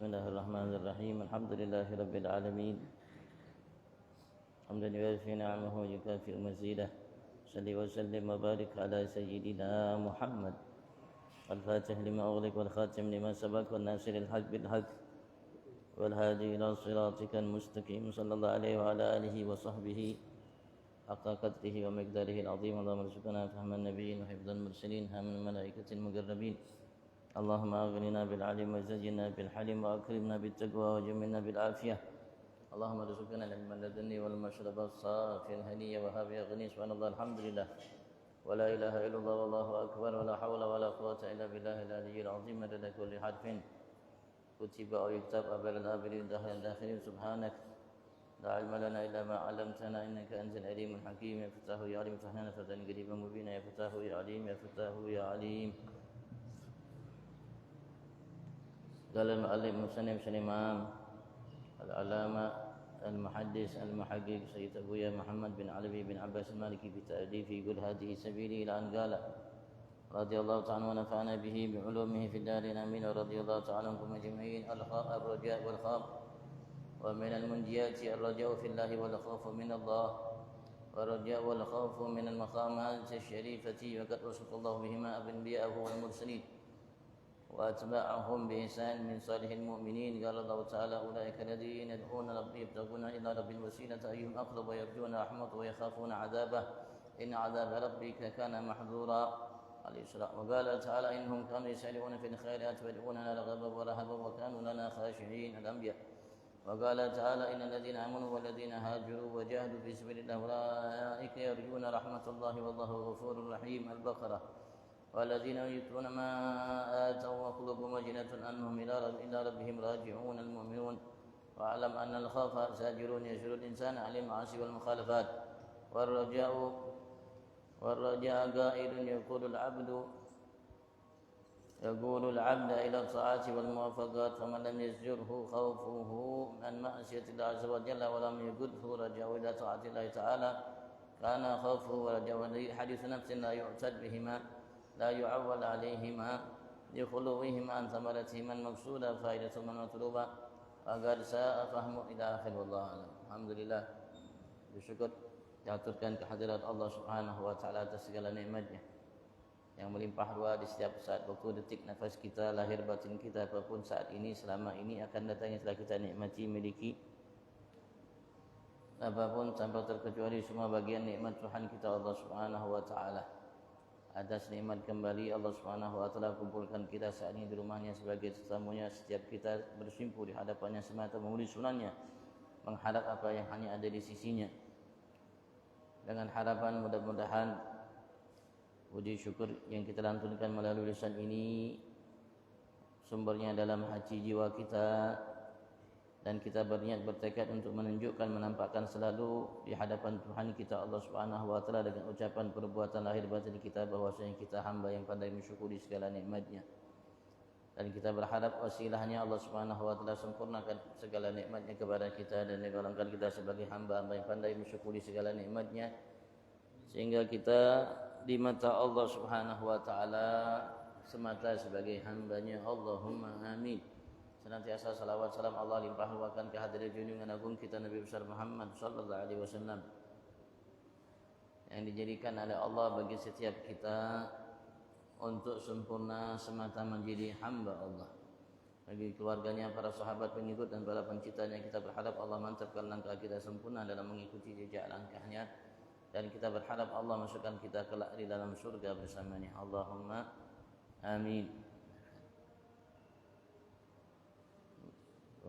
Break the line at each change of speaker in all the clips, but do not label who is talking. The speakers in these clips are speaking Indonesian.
Bismillahirrahmanirrahim. Alhamdulillahirabbil alamin. Hamdan yuwafi ni'amahu wa yukafi mazidah. Salli wa sallim wa barik ala sayyidina Muhammad. Al-Fatih lima ughliq wal khatim lima sabaq wal nasiril haqq bil haqq wal hadi ila siratikal mustaqim. Sallallahu alaihi wa ala alihi wa sahbihi haqqa qadrihi wa miqdarihi al-azim. Allahumma arzuqna fahman nabiyyin wa hifdzal mursalin hamin malaikatil muqarrabin. اللهم أغننا بالعلم وزينا بالحلم وأكرمنا بالتقوى وجملنا بالعافية. اللهم ارزقنا العلم اللدني والمشرب الصافي الهني وهاب يغني. سبحان الله الحمد لله ولا إله إلا الله والله أكبر ولا حول ولا قوة إلا بالله العلي العظيم. مدد كل حرف كتب أو يكتب أبد الآبرين داخل الداخلين. سبحانك لا علم لنا إلا ما علمتنا إنك أنت العليم الحكيم. يا فتاه يا عليم فتحنا فتحا قريبا مبينا. يا فتاه يا عليم يا فتاه يا عليم. قال المؤلف مسلم الإمام العلامة المحدث المحقق سيد أبويا محمد بن علي بن عباس المالكي بتأليفه قل هذه سبيلي إلى أن قال رضي الله تعالى ونفعنا به بعلومه في الدارين آمين. ورضي الله تعالى عنكم أجمعين. الرجاء والخوف ومن المنجيات الرجاء في الله والخوف من الله والرجاء والخوف من المقامات الشريفة وقد وصف الله بهما أنبياءه والمرسلين وأتباعهم بإحسان من صالح المؤمنين. قال الله تعالى أولئك الذين يدعون ربهم يبتغون إلى رب الوسيلة أيهم أقرب ويرجون رحمته ويخافون عذابه إن عذاب ربك كان محذورا. الإسراء. وقال تعالى إنهم كانوا يسارعون في الخيرات ويدعوننا رغبا ورهبا وكانوا لنا خاشعين. الأنبياء. وقال تعالى إن الذين آمنوا والذين هاجروا وجاهدوا في سبيل الله أولئك يرجون رحمة الله والله غفور رحيم. البقرة. والذين يؤتون ما آتوا وقلوبهم وجلة أنهم إلى ربهم راجعون المؤمنون. واعلم أن الخوف زاجرون يجر الإنسان عن المعاصي والمخالفات. والرجاء قائد يقول العبد إلى الطاعات والموافقات. فمن لم يزجره خوفه عن معصية الله عز وجل ولم يقده رجاء إلى طاعة الله تعالى كان خوفه ورجاء حديث نفس لا يعتد بهما لا يعول عليهما لخلوهما عن ثمرتهما المقصودة فائدتهما المطلوبة agar saya fahmu ila akhir. Wallahu a'lam. Alhamdulillah, bersyukur diaturkan kehadirat Allah Subhanahu wa taala atas segala nikmatnya yang melimpah ruah di setiap saat, waktu, detik, nafas kita, lahir batin kita, apapun saat ini, selama ini, akan datangnya setelah kita nikmati, miliki apapun tanpa terkecuali semua bagian nikmat Tuhan kita Allah Subhanahu wa taala. Atas nikmat kembali Allah Subhanahu wa taala kumpulkan kita saat ini di rumahnya sebagai tetamunya. Setiap kita bersimpuh di hadapannya semata memenuhi sunannya, mengharap apa yang hanya ada di sisinya, dengan harapan mudah-mudahan puji syukur yang kita lantunkan melalui lisan ini sumbernya dalam hati jiwa kita, dan kita berniat bertekad untuk menunjukkan, menampakkan selalu di hadapan Tuhan kita Allah Subhanahu wa taala dengan ucapan perbuatan lahir batin kita bahwasanya kita hamba yang pandai mensyukuri segala nikmatnya, dan kita berharap wasilahnya Allah Subhanahu wa taala sempurnakan segala nikmatnya kepada kita dan menggolongkan kita sebagai hamba-hamba yang pandai mensyukuri segala nikmatnya, sehingga kita di mata Allah Subhanahu wa taala semata sebagai hambanya. Allahumma amin. Senantiasa salawat salam Allah limpah ruahkan kehadirat junjungan agung kita Nabi besar Muhammad sallallahu alaihi wasallam yang dijadikan oleh Allah bagi setiap kita untuk sempurna semata menjadi hamba Allah. Bagi keluarganya, para sahabat, pengikut dan para pencintanya, kita berharap Allah mantapkan langkah kita sempurna dalam mengikuti jejak langkahnya, dan kita berharap Allah masukkan kita kelak di dalam surga bersamanya. Allahumma amin.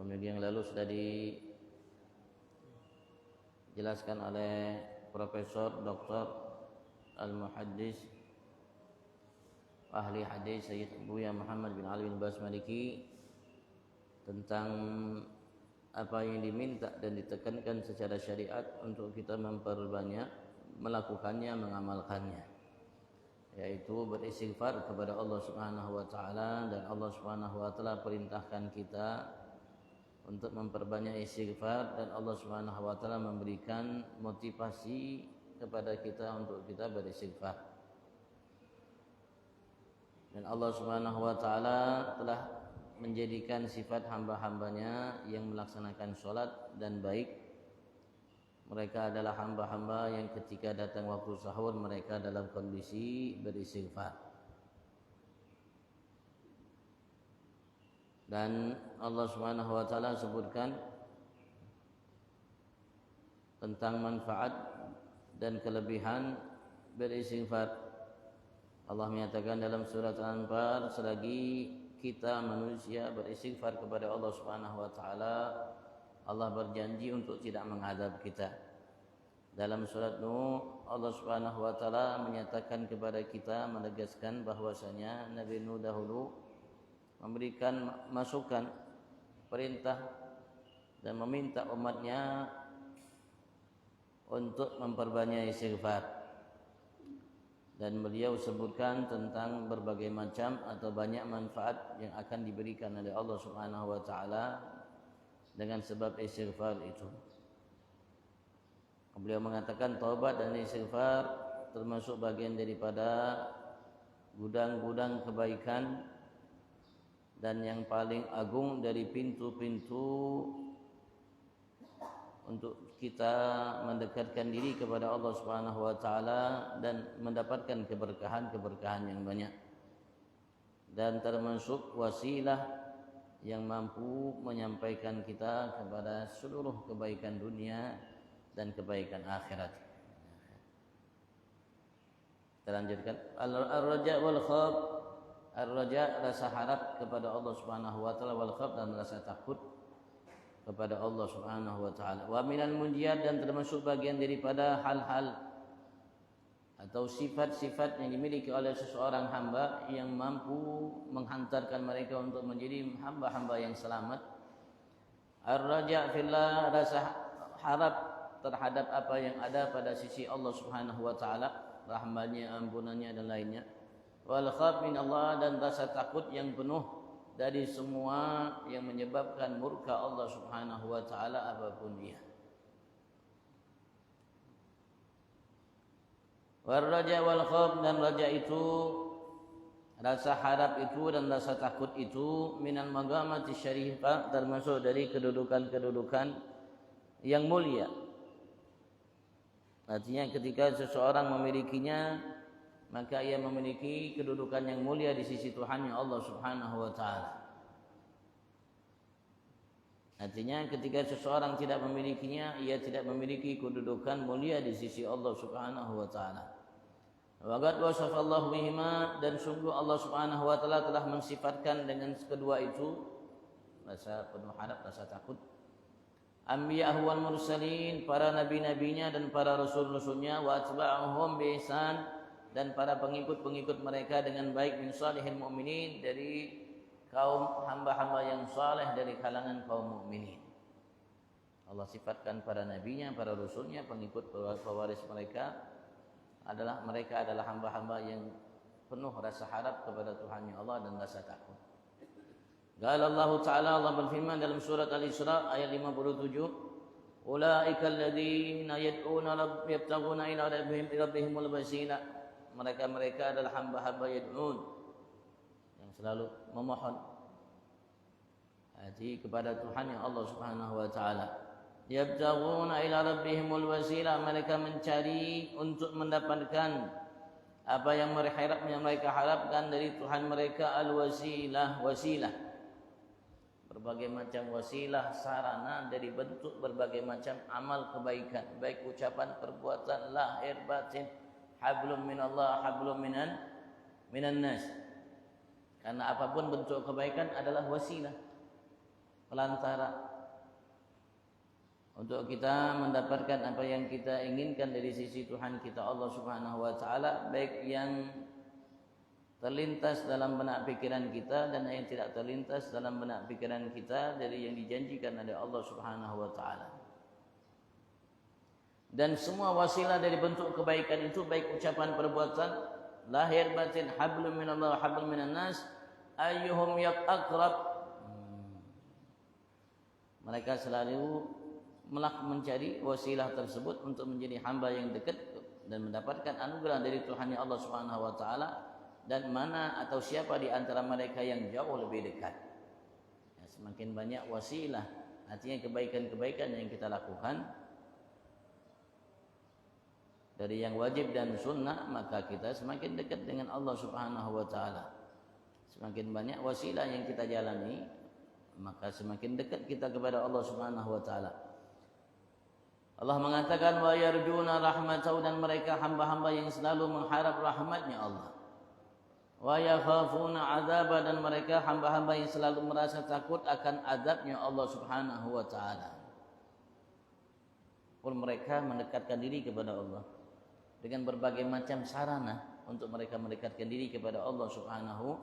Minggu yang lalu sudah dijelaskan oleh Profesor Dr. Al-Muhaddis ahli hadis Sayyid Abuya Muhammad bin Ali bin Abbas Maliki tentang apa yang diminta dan ditekankan secara syariat untuk kita memperbanyak melakukannya, mengamalkannya, yaitu beristighfar kepada Allah Subhanahu wa taala. Dan Allah Subhanahu wa taala perintahkan kita untuk memperbanyak istighfar, dan Allah Subhanahu wa taala memberikan motivasi kepada kita untuk kita beristighfar. Dan Allah Subhanahu wa taala telah menjadikan sifat hamba-hambanya yang melaksanakan sholat dan baik. Mereka adalah hamba-hamba yang ketika datang waktu sahur mereka dalam kondisi beristighfar. Dan Allah Subhanahu wa taala sebutkan tentang manfaat dan kelebihan beristighfar. Allah menyatakan dalam surat Al-Anfal, selagi kita manusia beristighfar kepada Allah Subhanahu wa taala, Allah berjanji untuk tidak mengadab kita. Dalam surat Nuh, Allah Subhanahu wa taala menyatakan kepada kita, menegaskan bahwasanya Nabi Nuh dahulu memberikan masukan, perintah dan meminta umatnya untuk memperbanyak istighfar. Dan beliau sebutkan tentang berbagai macam atau banyak manfaat yang akan diberikan oleh Allah Subhanahu wa taala dengan sebab istighfar itu. Beliau mengatakan taubat dan istighfar termasuk bagian daripada gudang-gudang kebaikan dan yang paling agung dari pintu-pintu untuk kita mendekatkan diri kepada Allah Subhanahu wa taala dan mendapatkan keberkahan-keberkahan yang banyak. Dan termasuk wasilah yang mampu menyampaikan kita kepada seluruh kebaikan dunia dan kebaikan akhirat. Kita lanjutkan. Ar-raja wal khauf. Ar-raja rasa harap kepada Allah Subhanahu wa taala, wal khauf dan rasa takut kepada Allah Subhanahu wa taala. Wa minal munjiyat, dan termasuk bagian daripada hal-hal atau sifat-sifat yang dimiliki oleh seseorang hamba yang mampu menghantarkan mereka untuk menjadi hamba-hamba yang selamat. Ar-raja fillah, rasa harap terhadap apa yang ada pada sisi Allah Subhanahu wa taala, rahmatnya, ampunannya dan lainnya. Wal khauf min Allah, dan rasa takut yang penuh dari semua yang menyebabkan murka Allah Subhanahu wa taala apapun dia. War raja wal khauf, dan raja itu, rasa harap itu dan rasa takut itu, minal magamati syarifah, termasuk dari kedudukan-kedudukan yang mulia. Artinya ketika seseorang memilikinya, maka ia memiliki kedudukan yang mulia di sisi Tuhannya Allah Subhanahu wa taala. Artinya ketika seseorang tidak memilikinya, ia tidak memiliki kedudukan mulia di sisi Allah Subhanahu wa taala. Wa qad wasafallahu bihima, dan sungguh Allah Subhanahu wa taala telah mensifatkan dengan kedua itu, rasa penuh harap, rasa takut, anbiya'ahu wal mursalin, para nabi-nabinya dan para rasul-rasulnya, wa atba'uhum bi ihsan, dan para pengikut-pengikut mereka dengan baik, min salihil mu'minin, dari kaum hamba-hamba yang saleh dari kalangan kaum mukminin. Allah sifatkan para nabinya, para rasulnya, pengikut pewaris mereka adalah hamba-hamba yang penuh rasa harap kepada Tuhannya Allah dan rasa takut. Qala Allah Ta'ala, Allah berfirman dalam surat Al-Isra ayat 57, ulaika alladziina yad'una yabtaghuna ila rabbihimul wasilah. Mereka adalah hamba-hamba yad'un, yang selalu memohon kepada Tuhan yang Allah Subhanahu wa taala. Yabtaghuna ila rabbihimul wasilah, mereka mencari untuk mendapatkan apa yang mereka harapkan dari Tuhan mereka, al-wasilah, wasilah. Berbagai macam wasilah, sarana dari bentuk berbagai macam amal kebaikan, baik ucapan, perbuatan, lahir, batin, hablum minallah, hablum minan nas. Karena apapun bentuk kebaikan adalah wasilah, pelantara untuk kita mendapatkan apa yang kita inginkan dari sisi Tuhan kita Allah Subhanahu wa taala, baik yang terlintas dalam benak pikiran kita dan yang tidak terlintas dalam benak pikiran kita dari yang dijanjikan oleh Allah Subhanahu wa taala. Dan semua wasilah dari bentuk kebaikan itu, baik ucapan, perbuatan, lahir, batin, hablum minallah, hablum minan nas, ayyuhum aqrab. Mereka selalu mencari wasilah tersebut untuk menjadi hamba yang dekat dan mendapatkan anugerah dari Tuhan Allah Subhanahu wa taala, dan mana atau siapa di antara mereka yang jauh lebih dekat. semakin banyak wasilah, artinya kebaikan-kebaikan yang kita lakukan dari yang wajib dan sunnah, maka kita semakin dekat dengan Allah Subhanahu wa taala. Semakin banyak wasilah yang kita jalani, maka semakin dekat kita kepada Allah Subhanahu wa taala. Allah mengatakan wa yarjuna rahmatahu, dan mereka hamba-hamba yang selalu mengharap rahmatnya Allah. Wa yakhafuna azaba, dan mereka hamba-hamba yang selalu merasa takut akan azabnya Allah Subhanahu wa taala. Pun mereka mendekatkan diri kepada Allah dengan berbagai macam sarana untuk mereka mendekatkan diri kepada Allah Subhanahu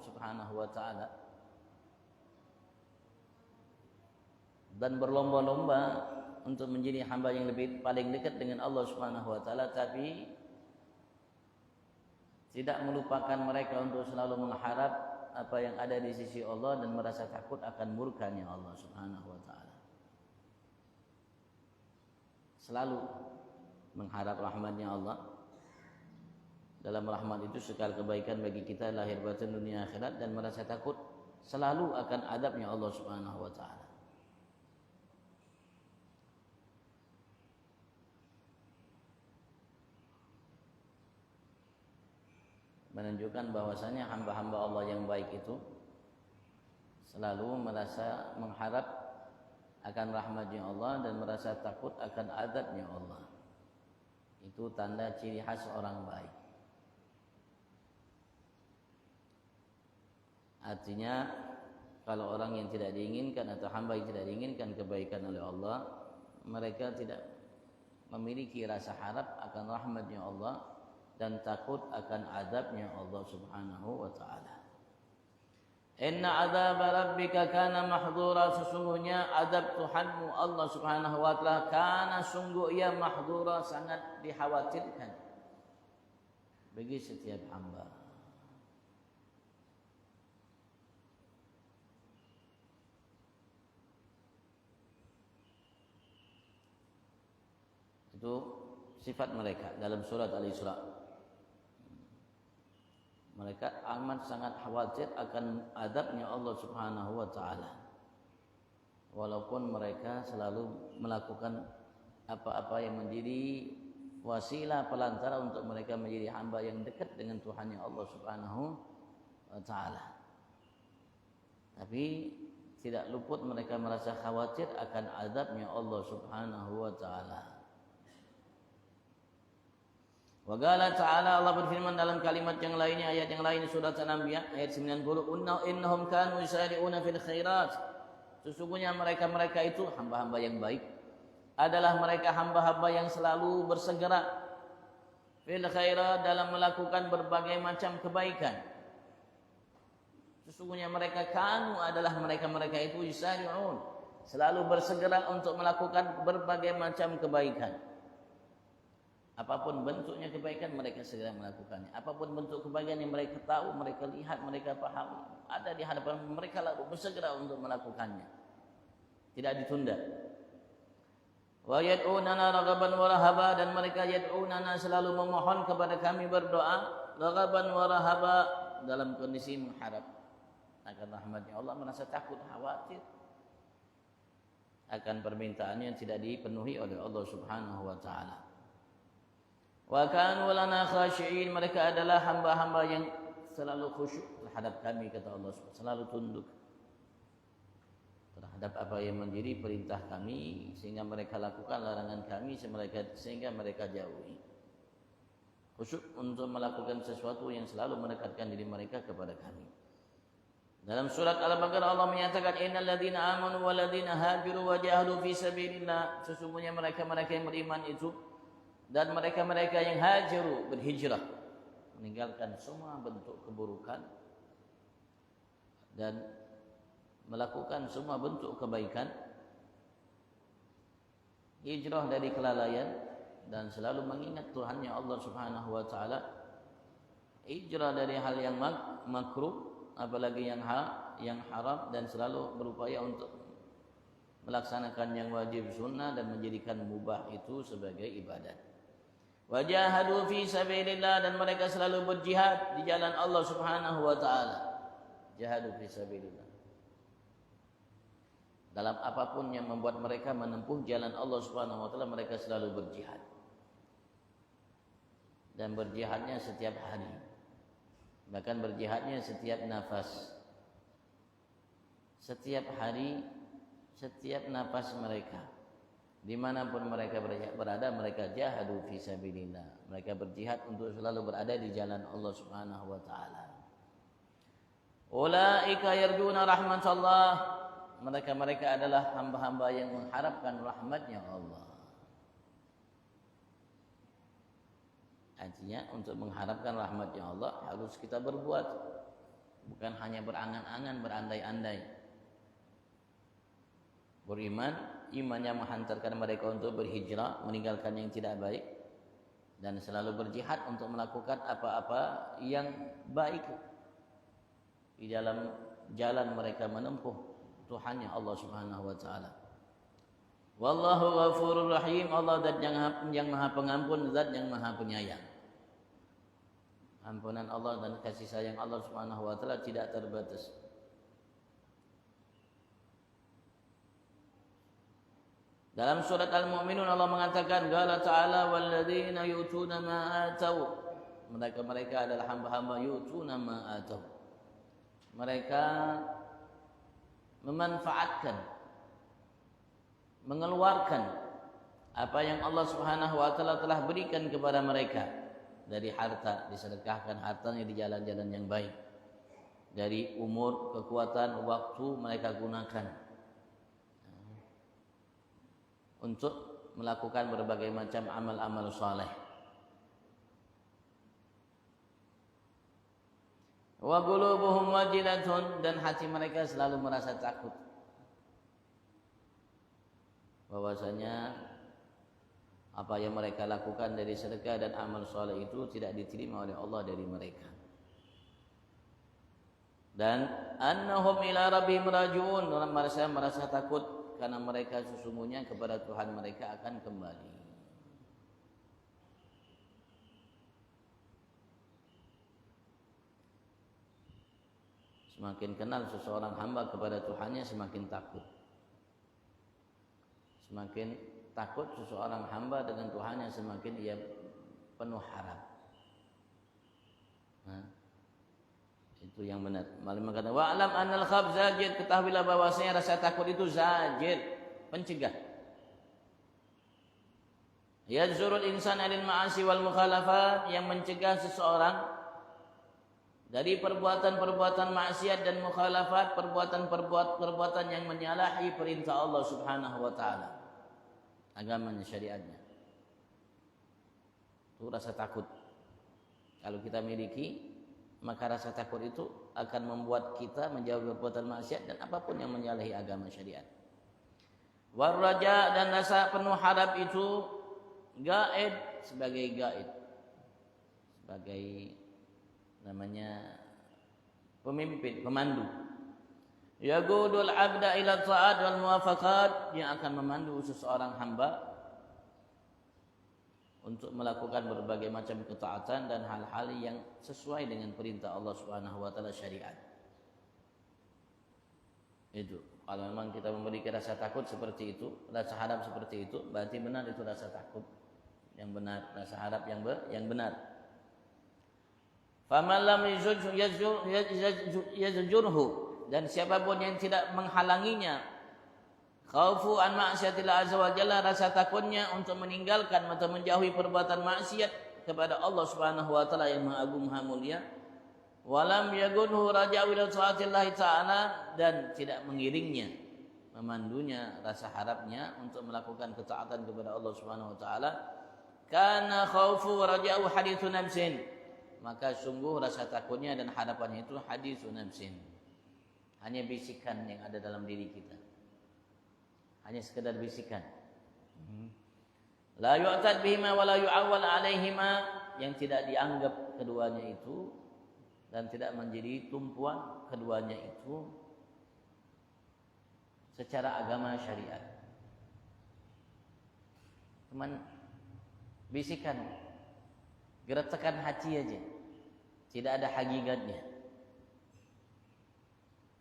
wa taala, dan berlomba-lomba untuk menjadi hamba yang paling dekat dengan Allah Subhanahu wa taala, tapi tidak melupakan mereka untuk selalu mengharap apa yang ada di sisi Allah dan merasa takut akan murkanya Allah Subhanahu wa taala. Selalu mengharap rahmatnya Allah. Dalam rahmat itu segala kebaikan bagi kita lahir batin dunia akhirat, dan merasa takut selalu akan adabnya Allah Subhanahu wa taala. Menunjukkan bahwasanya hamba-hamba Allah yang baik itu selalu merasa mengharap akan rahmatnya Allah dan merasa takut akan azabnya Allah. Itu tanda ciri khas orang baik. Artinya kalau orang yang tidak diinginkan atau hamba yang tidak diinginkan kebaikan oleh Allah, mereka tidak memiliki rasa harap akan rahmatnya Allah dan takut akan azabnya Allah Subhanahu wa taala. Inna azab rabbika kana mahdura, sesungguhnya azab Tuhanmu Allah Subhanahu wa taala kana sungguh ia mahdura, sangat dikhawatirkan bagi setiap hamba. Itu sifat mereka dalam surat Al-Isra. Mereka amat sangat khawatir akan azabnya Allah Subhanahu wa taala. Walaupun mereka selalu melakukan apa-apa yang menjadi wasilah pelantara untuk mereka menjadi hamba yang dekat dengan Tuhannya Allah Subhanahu wa taala. Tapi tidak luput mereka merasa khawatir akan azabnya Allah Subhanahu wa taala. Wa qala ta'ala, Allah berfirman dalam kalimat yang lainnya, ayat yang lain surat Al-Anbiya ayat 90, innahum kanu yusari'una fil khairat, sesungguhnya mereka-mereka itu hamba-hamba yang baik adalah mereka hamba-hamba yang selalu bersegera fil khairat, dalam melakukan berbagai macam kebaikan. Sesungguhnya mereka kanu adalah mereka-mereka itu yusari'un, selalu bersegera untuk melakukan berbagai macam kebaikan. Apapun bentuknya kebaikan, mereka segera melakukannya. Apapun bentuk kebaikan yang mereka tahu, mereka lihat, mereka pahami, ada di hadapan mereka, lalu bersegera untuk melakukannya. Tidak ditunda. Wa yad'unana raghaban wa rahaba, dan mereka yad'unana selalu memohon kepada kami berdoa raghaban wa rahaba, dalam kondisi mengharap akan rahmatnya Allah, merasa takut, khawatir akan permintaannya yang tidak dipenuhi oleh Allah Subhanahu wa taala. Wa kanu lana khashi'in, mereka adalah hamba-hamba yang selalu khusyuk terhadap kami, kata Allah, selalu tunduk terhadap apa yang menjadi perintah kami, sehingga mereka lakukan larangan kami, sehingga mereka jauhi. Khusyuk untuk melakukan sesuatu yang selalu mendekatkan diri mereka kepada kami. Dalam surat Al-Baqarah Allah menyatakan innal ladzina amanu wal ladzina hajaru wa jahadu fi sabilillah, sesungguhnya mereka-mereka yang beriman itu dan mereka-mereka yang hajaru, berhijrah, meninggalkan semua bentuk keburukan dan melakukan semua bentuk kebaikan, hijrah dari kelalaian dan selalu mengingat Tuhannya Allah Subhanahu wa taala, hijrah dari hal yang makruh apalagi yang haram, dan selalu berupaya untuk melaksanakan yang wajib sunnah dan menjadikan mubah itu sebagai ibadat. Wajahadu fi sabilillah, dan mereka selalu berjihad di jalan Allah Subhanahu wa taala. Jahadu fi sabilillah. Dalam apapun yang membuat mereka menempuh jalan Allah Subhanahu wa taala, mereka selalu berjihad. Dan berjihadnya setiap hari. Bahkan berjihadnya setiap nafas. Setiap hari, setiap nafas mereka. Dimanapun mereka berada, mereka jahadu fi sabilillah. Mereka berjihad untuk selalu berada di jalan Allah Subhanahu wa taala. Ulaika yarjuna rahmatallah. Mereka adalah hamba-hamba yang mengharapkan rahmatnya Allah. Artinya untuk mengharapkan rahmatnya Allah harus kita berbuat, bukan hanya berangan-angan, berandai-andai. Beriman, iman yang menghantarkan mereka untuk berhijrah, meninggalkan yang tidak baik, dan selalu berjihad untuk melakukan apa-apa yang baik di dalam jalan mereka menempuh Tuhannya Allah Subhanahu wa taala. Wallahu ghafurur rahim. Allah zat yang Maha Pengampun, zat yang Maha Penyayang. Ampunan Allah dan kasih sayang Allah Subhanahu wa taala tidak terbatas. Dalam surat Al-Mu'minun Allah mengatakan, qala ta'ala walladzina yu'tuna ma atau. Mereka adalah hamba-hamba yu'tuna ma atau. Mereka memanfaatkan, mengeluarkan apa yang Allah Subhanahu wa taala telah berikan kepada mereka dari harta, disedekahkan hartanya di jalan-jalan yang baik. Dari umur, kekuatan, waktu mereka gunakan untuk melakukan berbagai macam amal-amal saleh. Wa qulubuhum wajilatun, dan hati mereka selalu merasa takut bahwasanya apa yang mereka lakukan dari sedekah dan amal saleh itu tidak diterima oleh Allah dari mereka. Dan annahum ila rabbihim rajiun, merasa takut karena mereka sesungguhnya kepada Tuhan mereka akan kembali. Semakin kenal seseorang hamba kepada Tuhannya, semakin takut. Semakin takut seseorang hamba dengan Tuhannya, semakin ia penuh harap. Itu yang benar. Malah mengatakan, wa'lam annal khawf zajir, ketahuilah bahwasanya rasa takut itu zajir, pencegah. Yadzurul insan anil ma'asi wal mukhalafat, yang mencegah seseorang dari perbuatan-perbuatan maksiat dan mukhalafat, perbuatan yang menyalahi perintah Allah Subhanahu wa taala, agamanya, syariatnya. Itu rasa takut. Kalau kita miliki, maka rasa takut itu akan membuat kita menjauhi perbuatan maksiat dan apapun yang menyalahi agama syariat. Warraja, dan rasa penuh harap itu gaib, sebagai gaib, sebagai namanya pemimpin, pemandu. Yaqudul abda ila ta'at wal muwafaqat, yang akan memandu seseorang hamba untuk melakukan berbagai macam ketaatan dan hal-hal yang sesuai dengan perintah Allah Subhanahu wa taala, syariat. Itu kalau memang kita memiliki rasa takut seperti itu, rasa harap seperti itu, berarti benar itu rasa takut yang benar, rasa harap yang benar. Faman lam yazjurhu, dan siapapun yang tidak menghalanginya, khaufu an ma'siyatillah azza wa jalla, rasa takutnya untuk meninggalkan atau menjauhi perbuatan maksiat kepada Allah Subhanahu wa taala yang Maha Agung Maha Mulia, walam yagunhu raja'u ila taatillah ta'ala, dan tidak mengiringnya, memandunya rasa harapnya untuk melakukan ketaatan kepada Allah Subhanahu wa taala, kana khaufu raja'u haditsu nafsin, maka sungguh rasa takutnya dan harapannya itu haditsu nafsin, hanya bisikan yang ada dalam diri kita, hanya sekedar bisikan. La yu'tad bihima wa la yu'awwal alaihima, yang tidak dianggap keduanya itu dan tidak menjadi tumpuan keduanya itu secara agama syariat. Cuman bisikan, geretakan hati aja, tidak ada hakikatnya.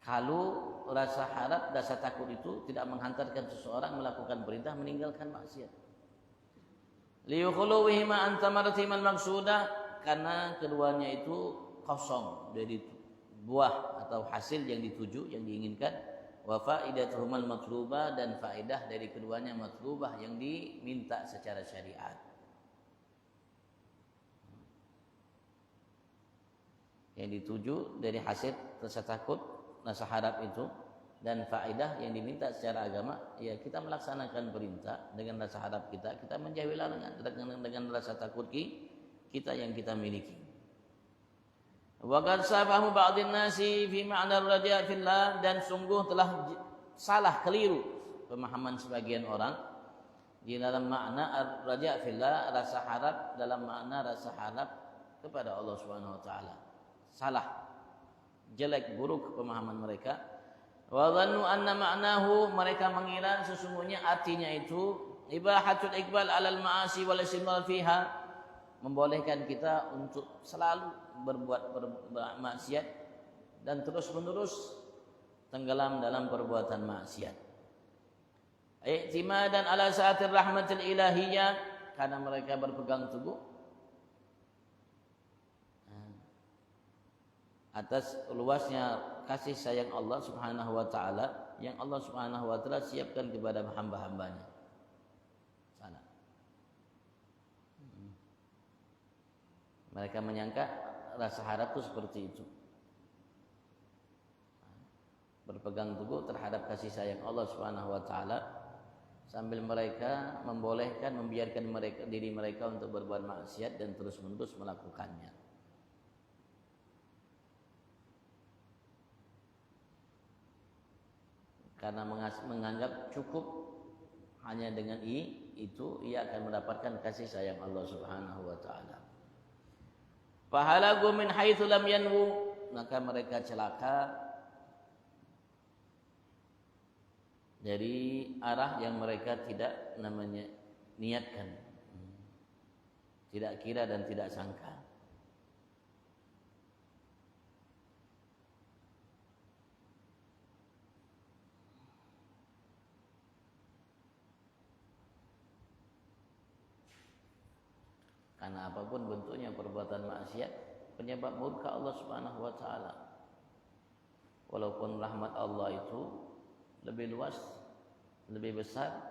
Kalau rasa harap, rasa takut itu tidak menghantarkan seseorang melakukan perintah meninggalkan maksiat. Liyukhuluwihima an thamaratil maqsudah, karena keduanya itu kosong dari buah atau hasil yang dituju, yang diinginkan. Wa faidatuhumal matlubah, dan faedah dari keduanya matlubah yang diminta secara syariat. Yang dituju dari hasil rasa takut, rasa harap itu, dan faedah yang diminta secara agama, ya kita melaksanakan perintah dengan rasa harap kita menjauhi larangan dengan rasa takut kita yang kita miliki. Wa qad safahu ba'dhin nasi fi ma'na ar-raja' fillah, dan sungguh telah salah keliru pemahaman sebagian orang di dalam makna ar-raja' fillah, rasa harap dalam makna rasa harap kepada Allah Subhanahu wa taala. Salah, jelek, buruk pemahaman mereka. Wa dhannu anna ma'nahu, mereka mengira sesungguhnya artinya itu ibahatul iqbal 'alal ma'asi wal istimrar fiha, membolehkan kita untuk selalu berbuat maksiat dan terus-menerus tenggelam dalam perbuatan maksiat. I'timadan 'ala sa'atir rahmatil ilahiyah, karena mereka berpegang teguh atas luasnya kasih sayang Allah Subhanahu wa taala yang Allah Subhanahu wa taala siapkan kepada hamba-hambanya. Sana. Mereka menyangka rasa harap itu seperti itu. Berpegang teguh terhadap kasih sayang Allah Subhanahu wa taala sambil mereka membiarkan diri mereka untuk berbuat maksiat dan terus-menerus melakukannya. Karena menganggap cukup hanya dengan itu ia akan mendapatkan kasih sayang Allah Subhanahu wa taala. Fahalagu min haitsu lam yanwu, maka mereka celaka dari arah yang mereka tidak niatkan, tidak kira dan tidak sangka. Karena apapun bentuknya perbuatan maksiat penyebab murka Allah Subhanahu wa taala. Walaupun rahmat Allah itu lebih luas, lebih besar,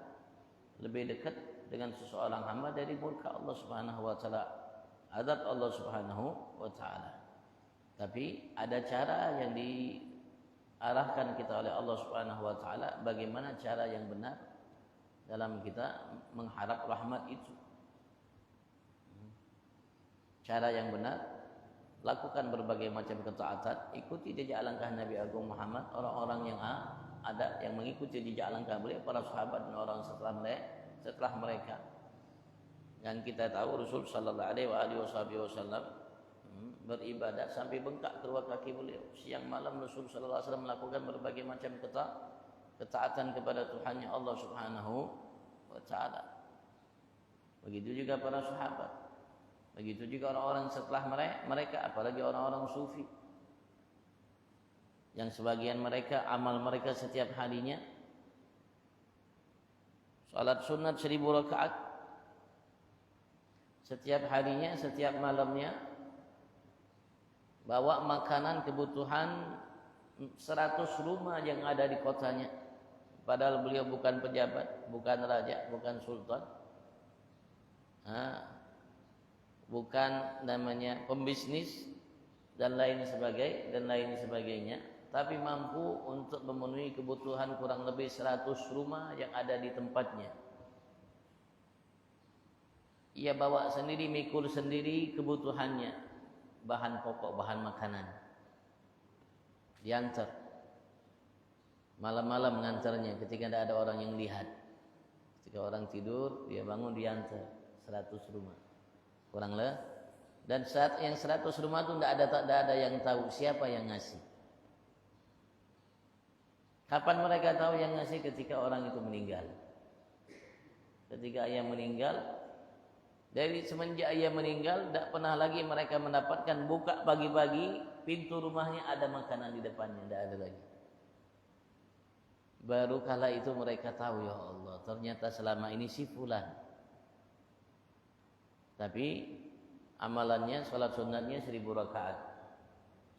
lebih dekat dengan seseorang hamba dari murka Allah Subhanahu wa taala, azab Allah Subhanahu wa taala. Tapi ada cara yang diarahkan kita oleh Allah Subhanahu wa taala, bagaimana cara yang benar dalam kita mengharap rahmat itu. Cara yang benar, lakukan berbagai macam ketaatan, ikuti jejak langkah Nabi Agung Muhammad, orang-orang yang ada yang mengikuti jejak langkah beliau, para sahabat dan orang setelah mereka. Yang kita tahu Rasul sallallahu alaihi wasallam beribadah sampai bengkak kedua kaki beliau. Siang malam Rasul sallallahu alaihi wasallam melakukan berbagai macam ketaatan kepada Tuhannya Allah Subhanahu wa taala. Begitu juga para sahabat. Begitu juga orang-orang setelah mereka, apalagi orang-orang sufi. Yang sebagian mereka, amal mereka setiap harinya salat sunat 1000 rakaat. Setiap harinya, setiap malamnya bawa makanan kebutuhan 100 rumah yang ada di kotanya. Padahal beliau bukan pejabat, bukan raja, bukan sultan. Bukan pembisnis dan lain sebagainya, tapi mampu untuk memenuhi kebutuhan kurang lebih 100 rumah yang ada di tempatnya. Ia bawa sendiri, mikul sendiri kebutuhannya, bahan pokok, bahan makanan, diantar malam-malam, mengantarnya ketika tidak ada orang yang lihat. Ketika orang tidur, dia bangun, diantar 100 rumah kurang lebih. Dan saat yang 100 rumah itu tidak ada yang tahu siapa yang ngasih. Kapan mereka tahu yang ngasih? Ketika orang itu meninggal. Ketika ia meninggal, dari semenjak ia meninggal tidak pernah lagi mereka mendapatkan buka pagi-pagi pintu rumahnya ada makanan di depannya, tidak ada lagi. Baru kala itu mereka tahu, ya Allah, ternyata selama ini si fulan. Tapi amalannya, sholat sunatnya 1000 rakaat.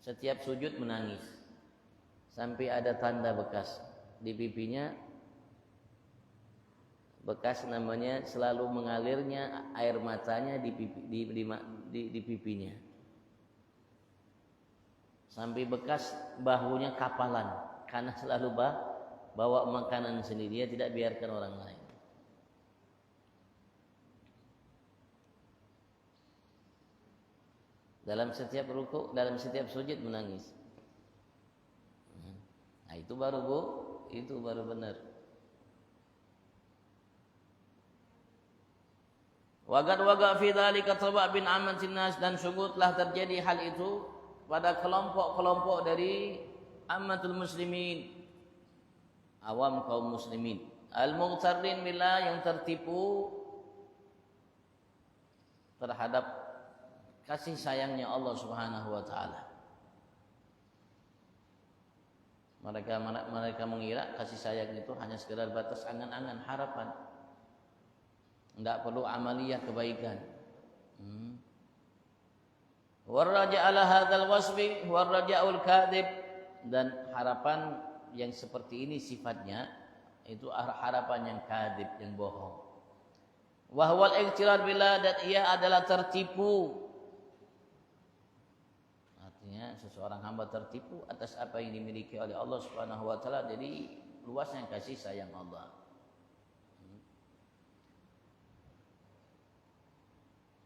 Setiap sujud menangis. Sampai ada tanda bekas di pipinya. Bekas namanya selalu mengalirnya air matanya di pipinya. Sampai bekas bahunya kapalan. Karena selalu bawa makanan sendiri, dia tidak biarkan orang lain. Dalam setiap ruku, dalam setiap sujud menangis. Nah itu baru itu baru benar. Wagad fi dzalika Thabak bin Amr Sinnas, dan sungguh telah terjadi hal itu pada kelompok-kelompok dari ammatul muslimin, awam kaum muslimin, al-mughtarrin billah, yang tertipu terhadap kasih sayangnya Allah Subhanahu wa taala. Mereka mengira kasih sayang itu hanya sekedar batas angan-angan, harapan. Tidak perlu amaliyah kebaikan. Warraja ala hadzal wasfi warraja'ul kadzib, dan harapan yang seperti ini sifatnya itu harapan yang kadzib, yang bohong. Wa huwal ightirar billah, dan ia adalah tertipu. Artinya seseorang hamba tertipu atas apa yang dimiliki oleh Allah Subhanahu wa taala dari luasnya kasih sayang Allah.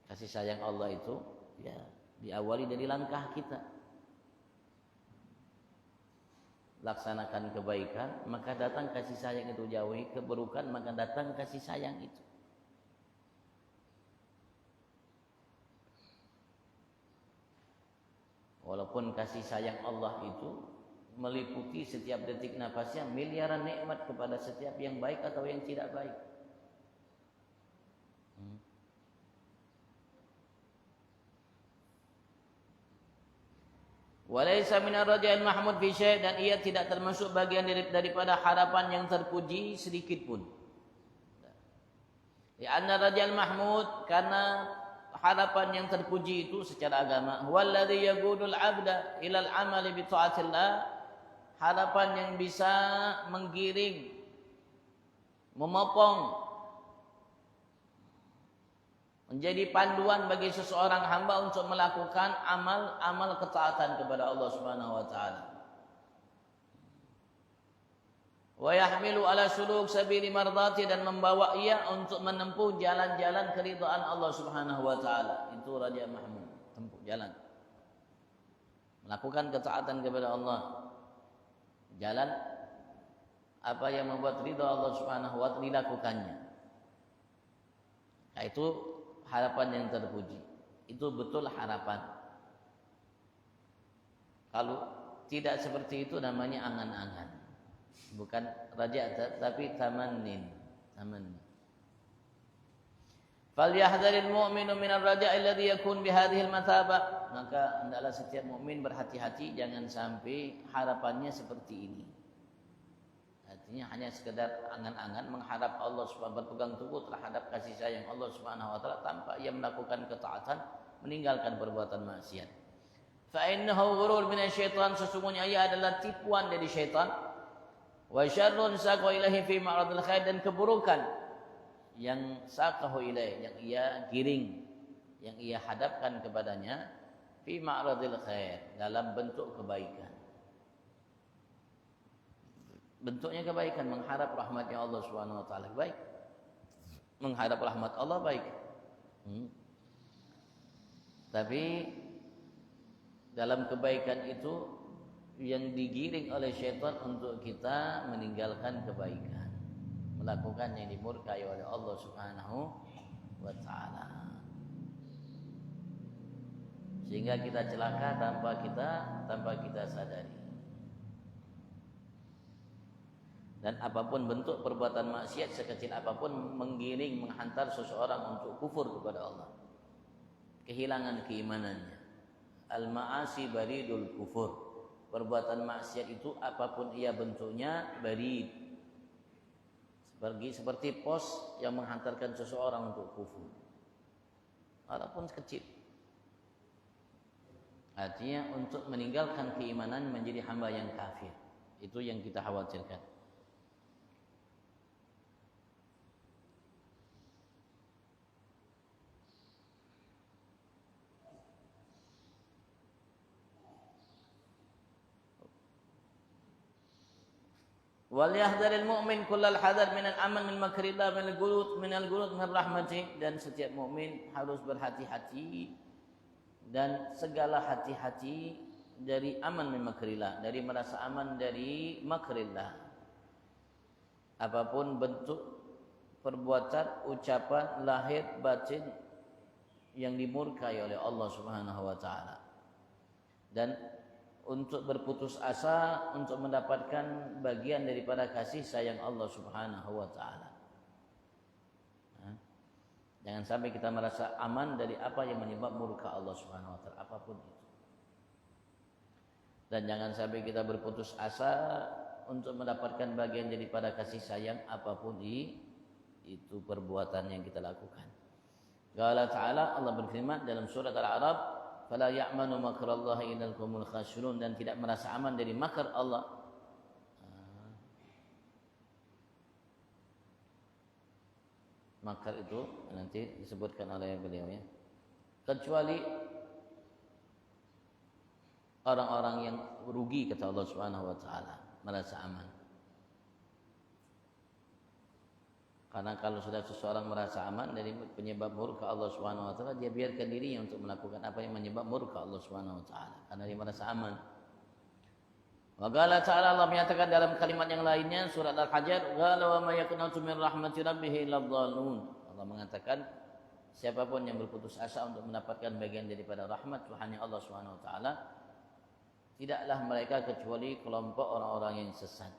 Kasih sayang Allah itu ya diawali dari langkah kita. Laksanakan kebaikan, maka datang kasih sayang itu. Jauhi keburukan, maka datang kasih sayang itu. Walaupun kasih sayang Allah itu meliputi setiap detik nafasnya miliaran nikmat kepada setiap yang baik atau yang tidak baik. Walaysa minar raja'il mahmud fi syai', dan ia tidak termasuk bagian daripada harapan yang terpuji sedikit pun. Ya anna raja'il mahmud, karena harapan yang terpuji itu secara agama, huwallazi yaqudul 'abda ilal 'amali bi ta'atillah, harapan yang bisa menggiring, memopong, menjadi panduan bagi seseorang hamba untuk melakukan amal ketaatan kepada Allah Subhanahu wa taala. Wa yahmilu ala suluk sabili mardati, dan membawa ia untuk menempuh jalan-jalan keridhaan Allah Subhanahu wa taala. Itu Raja Mahmud, tempuh jalan. Melakukan ketaatan kepada Allah. Jalan apa yang membuat ridha Allah Subhanahu wa taala dilakukannya. Itu harapan yang terpuji. Itu betul harapan. Kalau tidak seperti itu namanya angan-angan. Bukan raja tapi tamannin. Falyahdharil mu'minu minar raja'i alladhi yakun bihadhil mathaba. Maka hendaklah setiap mukmin berhati-hati jangan sampai harapannya seperti ini. Artinya hanya sekedar angan-angan mengharap Allah Subhanahu wa taala, berpegang teguh terhadap kasih sayang Allah Subhanahu wa taala tanpa ia melakukan ketaatan, meninggalkan perbuatan maksiat. Fa innahu ghurur minasyaitan, sesungguhnya ia adalah tipuan dari syaitan. Wa syarrun saqa ilaihi fi ma'radil khair, dan keburukan yang saqahu ilaihi, yang ia giring, yang ia hadapkan kepadanya, fi ma'radil khair, dalam bentuk kebaikan. Bentuknya kebaikan, mengharap rahmatnya Allah Subhanahu wa taala, baik. Mengharap rahmat Allah baik. Tapi dalam kebaikan itu yang digiring oleh syaitan untuk kita meninggalkan kebaikan, melakukan yang dimurkai oleh Allah Subhanahu wa taala. Sehingga kita celaka tanpa kita sadari. Dan apapun bentuk perbuatan maksiat sekecil apapun menggiring, menghantar seseorang untuk kufur kepada Allah, kehilangan keimanannya. Al-ma'asi baridul kufur. Perbuatan maksiat itu apapun ia bentuknya barid, Pergi seperti pos yang menghantarkan seseorang untuk kufur, walaupun kecil. Artinya untuk meninggalkan keimanan menjadi hamba yang kafir. Itu yang kita khawatirkan. Wal yahdharil mu'min kullal hadar minal aman min makrillah minal ghurut min rahmatih, dan setiap mukmin harus berhati-hati dan segala hati-hati dari aman min makrillah, dari merasa aman dari makrillah. Apapun bentuk perbuatan, ucapan, lahir, batin yang dimurkai oleh Allah Subhanahu wa taala. Dan untuk berputus asa untuk mendapatkan bagian daripada kasih sayang Allah Subhanahu wa taala. Jangan sampai kita merasa aman dari apa yang menyebab murka Allah Subhanahu wa taala, apapun itu. Dan jangan sampai kita berputus asa untuk mendapatkan bagian daripada kasih sayang apapun itu perbuatan yang kita lakukan. Qala ta'ala, Allah berfirman dalam surat Al-A'raf, fala ya'manu makrallahi illal qaumul khasirun, dan tidak merasa aman dari makar Allah makar itu nanti disebutkan oleh beliau ya, kecuali orang-orang yang rugi, kata Allah Subhanahu wa taala, merasa aman. Karena kalau sudah seseorang merasa aman dari penyebab murka Allah Subhanahu wa taala, dia biarkan dirinya untuk melakukan apa yang menyebab murka Allah Subhanahu wa taala karena dia merasa aman. Wa qala ta'ala, Allah menyatakan dalam kalimat yang lainnya surat Al-Hajar, qala wa may yaqnatu min rahmati rabbih illa dhalun. Allah mengatakan siapapun yang berputus asa untuk mendapatkan bagian daripada rahmat Tuhannya Allah Subhanahu wa taala, tidaklah mereka kecuali kelompok orang-orang yang sesat.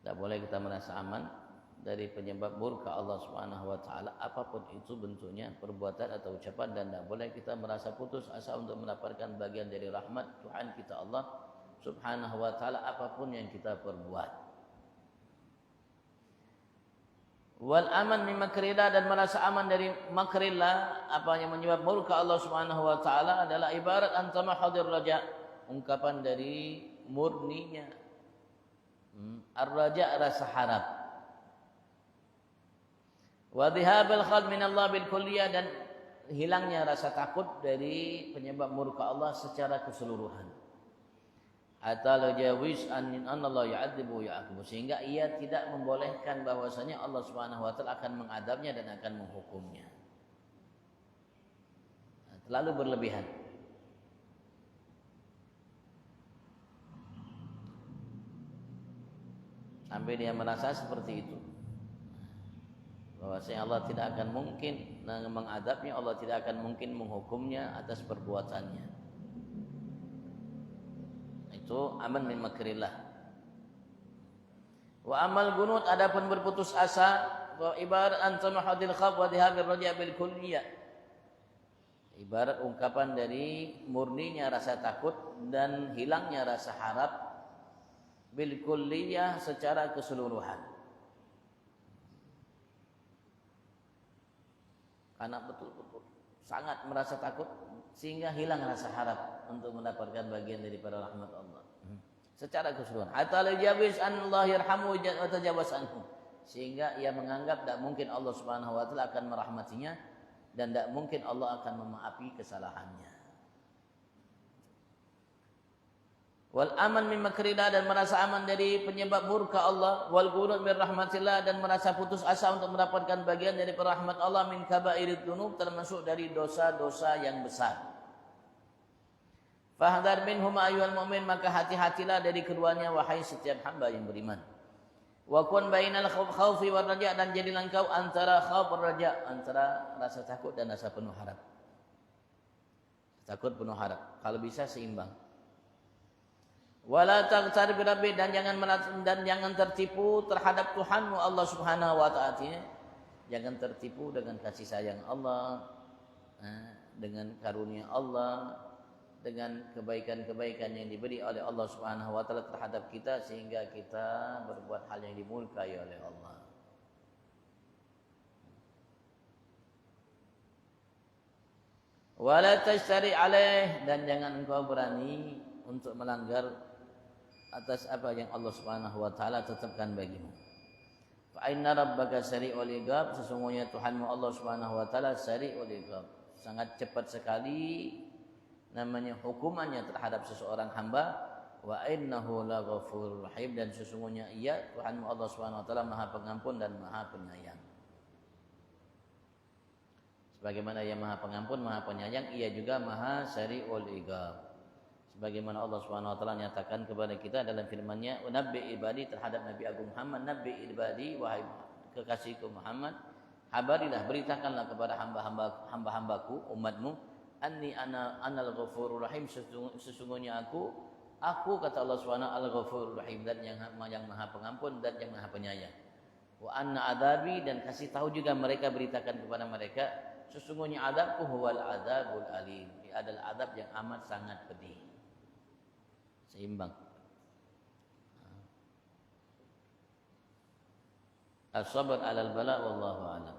Tidak boleh kita merasa aman dari penyebab murka Allah Subhanahu wa taala apapun itu bentuknya, perbuatan atau ucapan, dan tidak boleh kita merasa putus asa untuk mendapatkan bagian dari rahmat Tuhan kita Allah Subhanahu wa taala apapun yang kita perbuat. Wal aman min makrillah, dan merasa aman dari makrillah, apa yang menyebab murka Allah Subhanahu wa taala adalah ibarat antama hadir raja, ungkapan dari murninya ar-raja, rasa harap. Wa dhihabil khawf min Allah bil kulliyah, dan hilangnya rasa takut dari penyebab murka Allah secara keseluruhan. Hatta la jawiz an Allah ya'adzibu ya'aqibu, sehingga ia tidak membolehkan bahwasanya Allah Subhanahu wa taala akan mengadabnya dan akan menghukumnya. Terlalu berlebihan. Sampai dia merasa seperti itu, bahwasanya Allah tidak akan mungkin mengadabnya, Allah tidak akan mungkin menghukumnya atas perbuatannya. Itu aman min makrillah. Wa amal gunut, adapun berputus asa, wa ibarat antama hadil khaf wa dhihabil raja bil kulliyah, ibarat ungkapan dari murninya rasa takut dan hilangnya rasa harap bil kulliyah secara keseluruhan. Karena betul-betul sangat merasa takut sehingga hilang rasa harap untuk mendapatkan bagian daripada rahmat Allah secara keseluruhan. Hatta la jawiz an Allah yarhamu wa tajawaz anhu, sehingga ia menganggap tidak mungkin Allah Subhanahu wa taala akan merahmatinya dan tidak mungkin Allah akan memaafi kesalahannya. Wal aman min makrillah, dan merasa aman dari penyebab murka Allah. Wal qunut min rahmatillah, dan merasa putus asa untuk mendapatkan bagian dari rahmat Allah min kabairid dzunub, termasuk dari dosa-dosa yang besar. Fahdhar minhum ayyuhal mu'min, maka hati-hatilah dari keduanya wahai setiap hamba yang beriman. Wa kun bainal khaufi war raja, dan jadilah engkau antara khauf dan raja, antara rasa takut dan rasa penuh harap. Takut penuh harap, kalau bisa seimbang. Wala taghtar bi rabbi, dan jangan tertipu terhadap Tuhanmu Allah Subhanahu wa taala. Jangan tertipu dengan kasih sayang Allah, dengan karunia Allah, dengan kebaikan-kebaikan yang diberi oleh Allah Subhanahu wa taala terhadap kita sehingga kita berbuat hal yang dimurkai oleh Allah. Wala tashtari alaih, dan jangan engkau berani untuk melanggar atas apa yang Allah Subhanahu wa taala tetapkan bagimu. Fa inna rabbaka sari'ul iqab, sesungguhnya Tuhanmu Allah Subhanahu wa taala sari'ul iqab, sangat cepat sekali namanya hukumannya terhadap seseorang hamba. Wa innahu laghafurur rahim, dan sesungguhnya ia Tuhanmu Allah Subhanahu wa taala Maha Pengampun dan Maha Penyayang. Sebagaimana ia Maha Pengampun, Maha Penyayang, ia juga Maha Sari'ul Iqab. Sebagaimana Allah Subhanahu wa taala nyatakan kepada kita dalam firman-Nya, "Nabbi ibadi," terhadap Nabi Agung Muhammad, "Nabbi ibadi, wahai kekasihku Muhammad, habarilah, beritakanlah kepada hamba-hambaku, umatmu, anni anal ghafurur rahim, sesungguhnya aku kata Allah Subhanahu al-ghafurur rahim, dan yang Maha Pengampun dan yang Maha Penyayang. Wa anna adabi, dan kasih tahu juga mereka, beritakan kepada mereka, sesungguhnya adabku huwal adabul alim, adalah adab yang amat sangat pedih." Seimbang. As-sabr 'alal bala wallahu a'lam.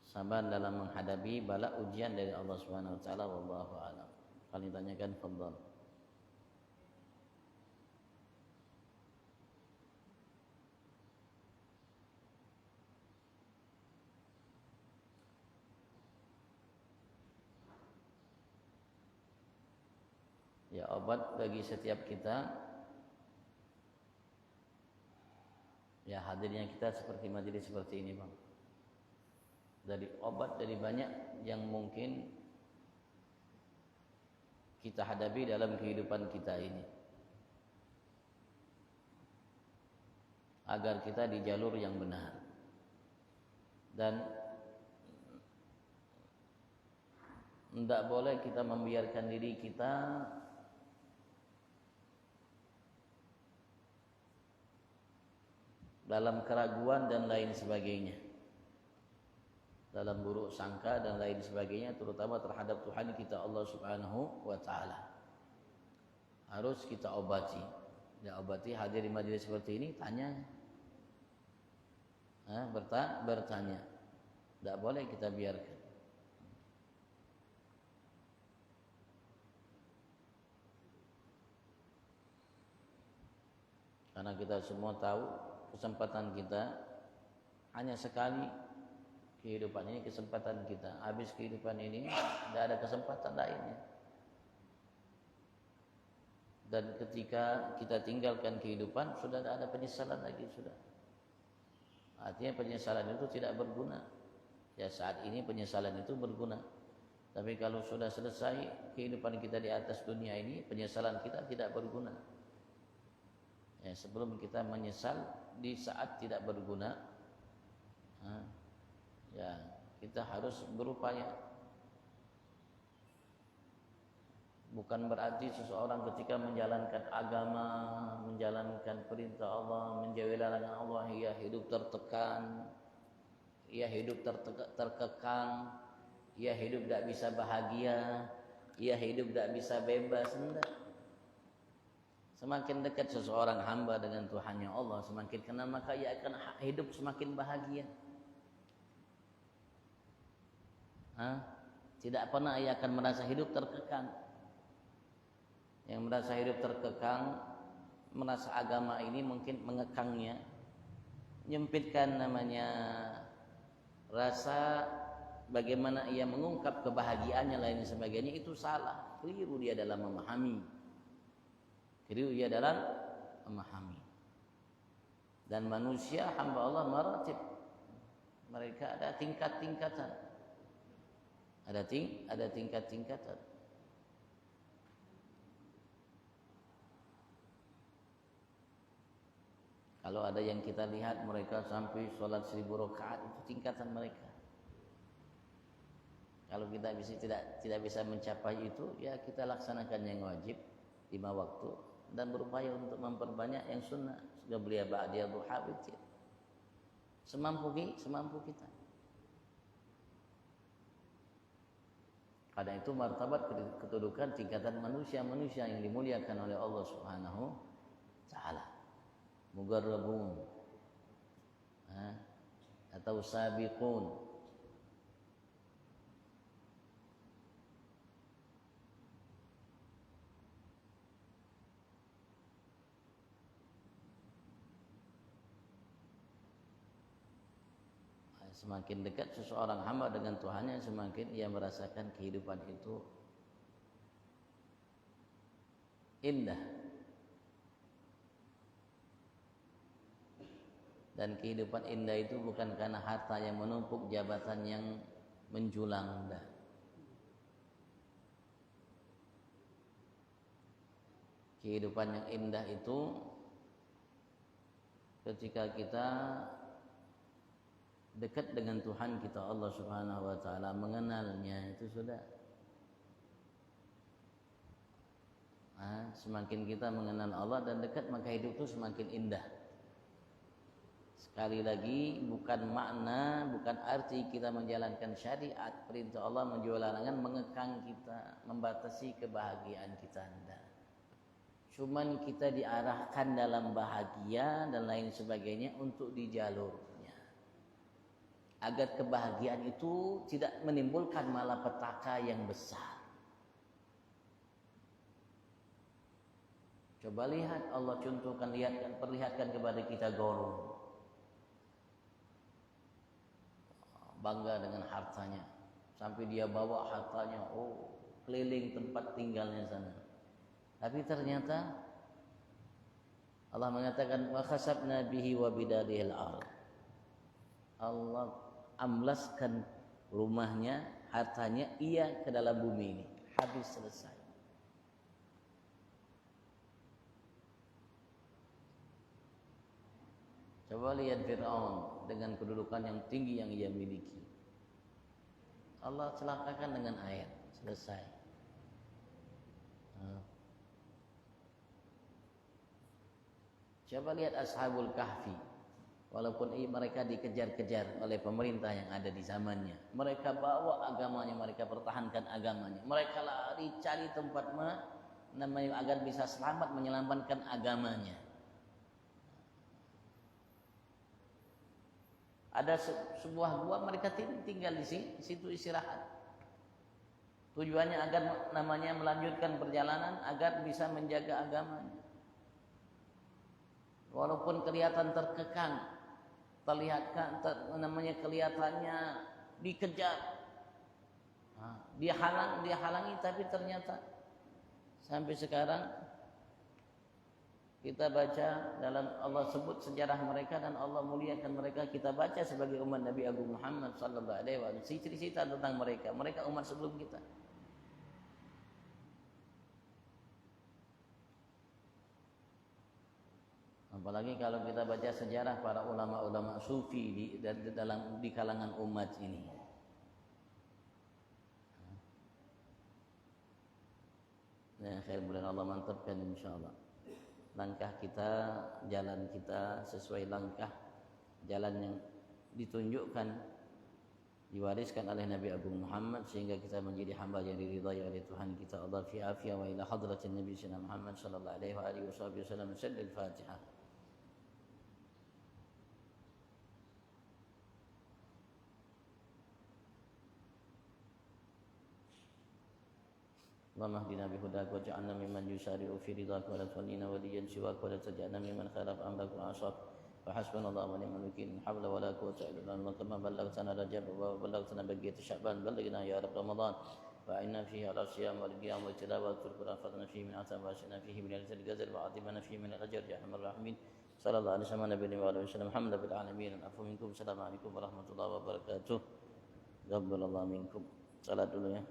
Sabar dalam menghadapi bala, ujian dari Allah Subhanahu wa taala, wallahu a'lam. Kalau ditanyakan, fadhal. Ya, obat bagi setiap kita, ya hadirnya kita seperti majelis seperti ini, Bang. Dari obat dari banyak yang mungkin kita hadapi dalam kehidupan kita ini, agar kita di jalur yang benar. Dan tidak boleh kita membiarkan diri kita dalam keraguan dan lain sebagainya, dalam buruk sangka dan lain sebagainya, terutama terhadap Tuhan kita Allah Subhanahu wa taala. Harus kita obati. Ya, obati, hadir di majelis seperti ini, tanya. Bertanya. Tidak boleh kita biarkan. Karena kita semua tahu kesempatan kita hanya sekali. Kehidupan ini kesempatan kita. Habis kehidupan ini tidak ada kesempatan lainnya. Dan ketika kita tinggalkan kehidupan, sudah tidak ada penyesalan lagi, sudah. Artinya penyesalan itu tidak berguna. Ya, saat ini penyesalan itu berguna. Tapi kalau sudah selesai kehidupan kita di atas dunia ini, penyesalan kita tidak berguna. Ya, sebelum kita menyesal di saat tidak berguna, ya kita harus berupaya. Bukan berarti seseorang ketika menjalankan agama, menjalankan perintah Allah, menjauhi larangan Allah, ia hidup tertekan, ia hidup terkekang, ia hidup tidak bisa bahagia, ia hidup tidak bisa bebas. Tidak. Semakin dekat seseorang hamba dengan Tuhannya Allah, semakin kenal, maka ia akan hidup semakin bahagia. Tidak pernah ia akan merasa hidup terkekang. Yang merasa hidup terkekang, merasa agama ini mungkin mengekangnya, menyempitkan namanya rasa bagaimana ia mengungkap kebahagiaannya lain sebagainya, itu salah, keliru dia dalam memahami. Keliru dia dalam memahami. Dan manusia hamba Allah maratib. Mereka ada tingkat-tingkatan. Ada tingkat-tingkatan. Kalau ada yang kita lihat mereka sampai sholat 1000 rakaat, itu tingkatan mereka. Kalau kita tidak bisa mencapai itu, ya kita laksanakan yang wajib 5 waktu dan berupaya untuk memperbanyak yang sunnah. Sudah belia ba'diyah duha witir. Semampu kita. Karena itu martabat kedudukan tingkatan manusia-manusia yang dimuliakan oleh Allah Subhanahu wa taala. Mugarrabun atau sabiqun. Semakin dekat seseorang hamba dengan Tuhannya, semakin ia merasakan kehidupan itu indah. Dan kehidupan indah itu bukan karena harta yang menumpuk, jabatan yang menjulang. Kehidupan yang indah itu ketika kita dekat dengan Tuhan kita Allah Subhanahu wa taala, mengenalnya itu sudah. Semakin kita mengenal Allah dan dekat, maka hidup itu semakin indah. Sekali lagi, bukan makna, bukan arti kita menjalankan syariat, perintah Allah menjual larangan, mengekang kita, membatasi kebahagiaan kita. Cuman kita diarahkan dalam bahagia dan lain sebagainya untuk di jalur, agar kebahagiaan itu tidak menimbulkan malapetaka yang besar. Coba lihat, Allah contohkan, perlihatkan kepada kita Qarun, bangga dengan hartanya, sampai dia bawa hartanya keliling tempat tinggalnya sana. Tapi ternyata Allah mengatakan wa khasabna bihi wa bidarihi al-ard. Allah amblaskan rumahnya, hartanya ia ke dalam bumi ini. Habis, selesai. Coba lihat Fir'aun dengan kedudukan yang tinggi yang ia miliki. Allah celakakan dengan air, selesai. Coba lihat Ashabul Kahfi. Walaupun mereka dikejar-kejar oleh pemerintah yang ada di zamannya, mereka bawa agamanya, mereka pertahankan agamanya, mereka lari cari tempat agar bisa selamat menyelamatkan agamanya. Ada sebuah gua, mereka tinggal di situ istirahat. Tujuannya agar melanjutkan perjalanan, agar bisa menjaga agamanya. Walaupun kelihatan terkekang, kelihatannya dikejar, dihalangi, tapi ternyata sampai sekarang kita baca dalam Allah sebut sejarah mereka dan Allah muliakan mereka. Kita baca sebagai umat Nabi Agung Muhammad sallallahu alaihi wasallam cerita tentang mereka umat sebelum kita. Apalagi kalau kita baca sejarah para ulama-ulama sufi di kalangan umat ini. Ya, khair, mudah Allah mantapkan insyaallah. Langkah kita, jalan kita sesuai langkah jalan yang ditunjukkan, diwariskan oleh Nabi Agung Muhammad, sehingga kita menjadi hamba yang diridhai oleh Tuhan kita Allah fi afiyah. Wa ila hadratin Nabi sallallahu Muhammad sallallahu alaihi wa alihi wasallam. Al-Fatihah. اللهم اهدنا بهداك واجعلنا ممن يسارع في رضاك ولا تولنا وليا سواك ولا تجعلنا ممن خالف امرك وعصاك فحسبنا الله ونعم الوكيل. لا حول ولا قوه الا بالله. كما بلغتنا رجب وبلغتنا بقيه شعبان بلغنا يا رب رمضان فإنا فيه على الصيام والقيام والتلاوة والقرآن فضلنا فيه من عتاب واشنا فيه من ليلة القدر وعظمنا فيه من الأجر يا أرحم الراحمين. صلى الله عليه وسلم نبينا وعلى وسلم الحمد لله بالعالمين. العفو منكم. السلام عليكم ورحمة الله وبركاته. قبل الله منكم. Salat dulu ya.